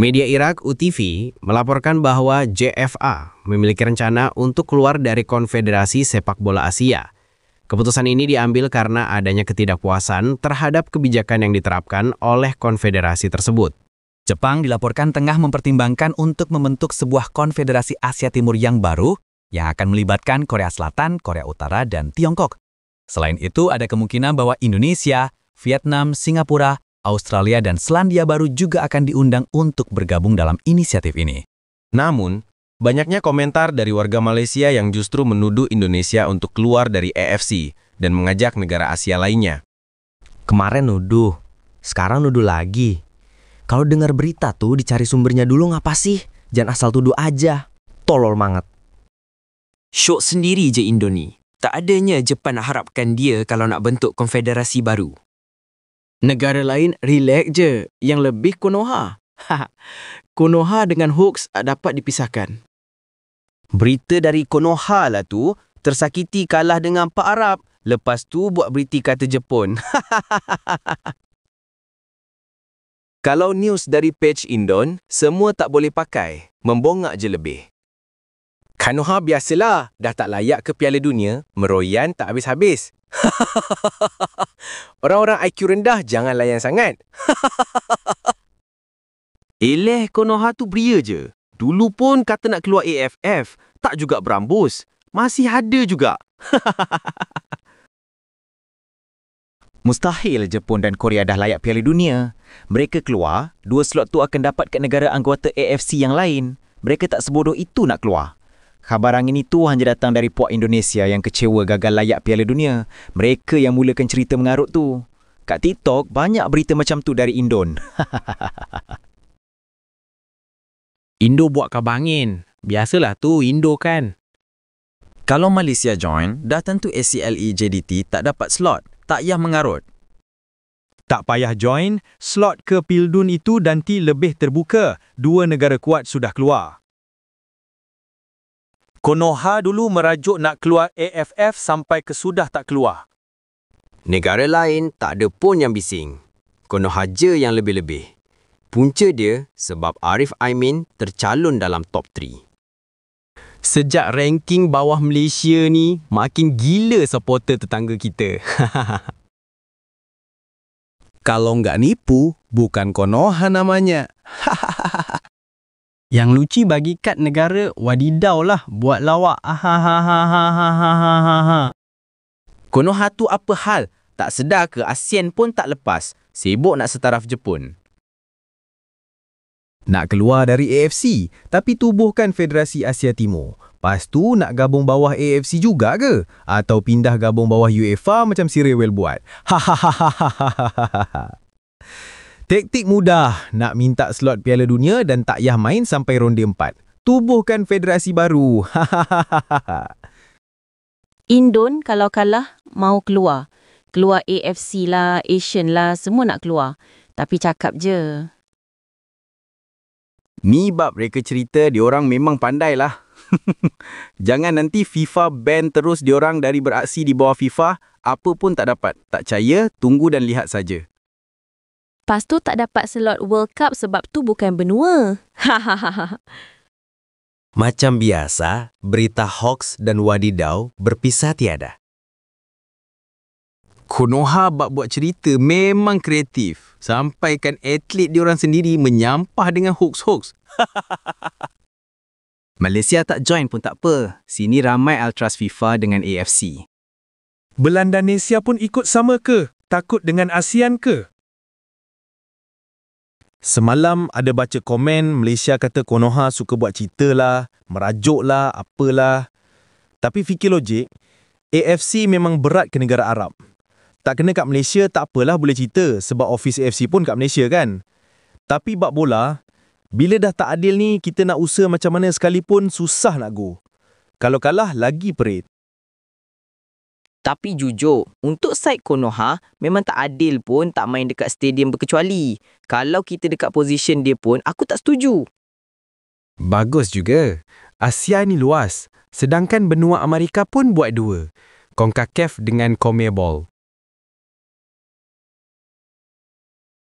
Media Irak UTV melaporkan bahwa JFA memiliki rencana untuk keluar dari Konfederasi Sepak Bola Asia. Keputusan ini diambil karena adanya ketidakpuasan terhadap kebijakan yang diterapkan oleh konfederasi tersebut. Jepang dilaporkan tengah mempertimbangkan untuk membentuk sebuah konfederasi Asia Timur yang baru yang akan melibatkan Korea Selatan, Korea Utara, dan Tiongkok. Selain itu, ada kemungkinan bahwa Indonesia, Vietnam, Singapura, Australia, dan Selandia Baru juga akan diundang untuk bergabung dalam inisiatif ini. Namun, banyaknya komentar dari warga Malaysia yang justru menuduh Indonesia untuk keluar dari AFC dan mengajak negara Asia lainnya. Kemarin nuduh, sekarang nuduh lagi. Kalau dengar berita tuh dicari sumbernya dulu ngapa sih? Jangan asal tuduh aja. Tolol banget. Syok sendiri je Indoni. Tak adanya Jepang nak harapkan dia kalau nak bentuk konfederasi baru. Negara lain relax je, yang lebih Konoha. Konoha dengan hoax dapat dipisahkan. Berita dari Konoha lah tu, tersakiti kalah dengan Pak Arab. Lepas tu buat berita kata Jepun. Kalau news dari page Indon, semua tak boleh pakai. Membongak je lebih. Konoha biasalah, dah tak layak ke Piala Dunia, meroyan tak habis-habis. Orang-orang IQ rendah jangan layan sangat. Eleh Konoha tu beria je. Dulu pun kata nak keluar AFF, tak juga berambus. Masih ada juga. Mustahil Jepun dan Korea dah layak Piala Dunia. Mereka keluar, 2 slot tu akan dapat kat negara anggota AFC yang lain. Mereka tak sebodoh itu nak keluar. Khabar angin itu hanya datang dari puak Indonesia yang kecewa gagal layak Piala Dunia. Mereka yang mulakan cerita mengarut tu. Kat TikTok, banyak berita macam tu dari Indon. Indo buat khabar angin. Biasalah tu Indo kan. Kalau Malaysia join, dah tentu ACLE JDT tak dapat slot. Tak payah mengarut. Tak payah join, slot ke Pildun itu nanti lebih terbuka. 2 negara kuat sudah keluar. Konoha dulu merajuk nak keluar AFF sampai kesudah tak keluar. Negara lain tak ada pun yang bising. Konoha je yang lebih-lebih. Punca dia sebab Arif Aimin tercalon dalam top 3. Sejak ranking bawah Malaysia ni, makin gila supporter tetangga kita. Kalau nggak nipu, bukan Konoha namanya. Yang lucu bagi kad negara wadidau lah buat lawak. Konoha tu apa hal? Tak sedar ke ASEAN pun tak lepas. Sibuk nak setaraf Jepun. Nak keluar dari AFC, tapi tubuhkan Federasi Asia Timur. Lepas tu nak gabung bawah AFC juga ke? Atau pindah gabung bawah UEFA macam si Rewel buat? Taktik mudah, nak minta slot Piala Dunia dan tak payah main sampai ronde 4. Tubuhkan federasi baru. Indon kalau kalah mau keluar. Keluar AFC lah, Asian lah, semua nak keluar. Tapi cakap je. Ni bab mereka cerita diorang memang pandai lah. Jangan nanti FIFA ban terus diorang dari beraksi di bawah FIFA, apa pun tak dapat. Tak percaya, tunggu dan lihat saja. Lepas tu tak dapat slot World Cup sebab tu bukan benua. Macam biasa, berita hoax dan wadidau berpisah tiada. Konoha bab buat cerita memang kreatif. Sampaikan atlet diorang sendiri menyampah dengan hoax-hoax. Malaysia tak join pun tak apa. Sini ramai ultras FIFA dengan AFC. Belandanesia pun ikut sama ke? Takut dengan ASEAN ke? Semalam ada baca komen Malaysia kata Konoha suka buat cerita lah, merajuk lah, apalah. Tapi fikir logik, AFC memang berat ke negara Arab. Tak kena kat Malaysia tak apalah boleh cerita sebab office AFC pun kat Malaysia kan. Tapi bab bola, bila dah tak adil ni kita nak usaha macam mana sekalipun susah nak go. Kalau kalah lagi perit. Tapi jujur, untuk side Konoha, memang tak adil pun tak main dekat stadium berkecuali. Kalau kita dekat position dia pun, aku tak setuju. Bagus juga. Asia ni luas. Sedangkan benua Amerika pun buat 2. CONCACAF dengan CONMEBOL.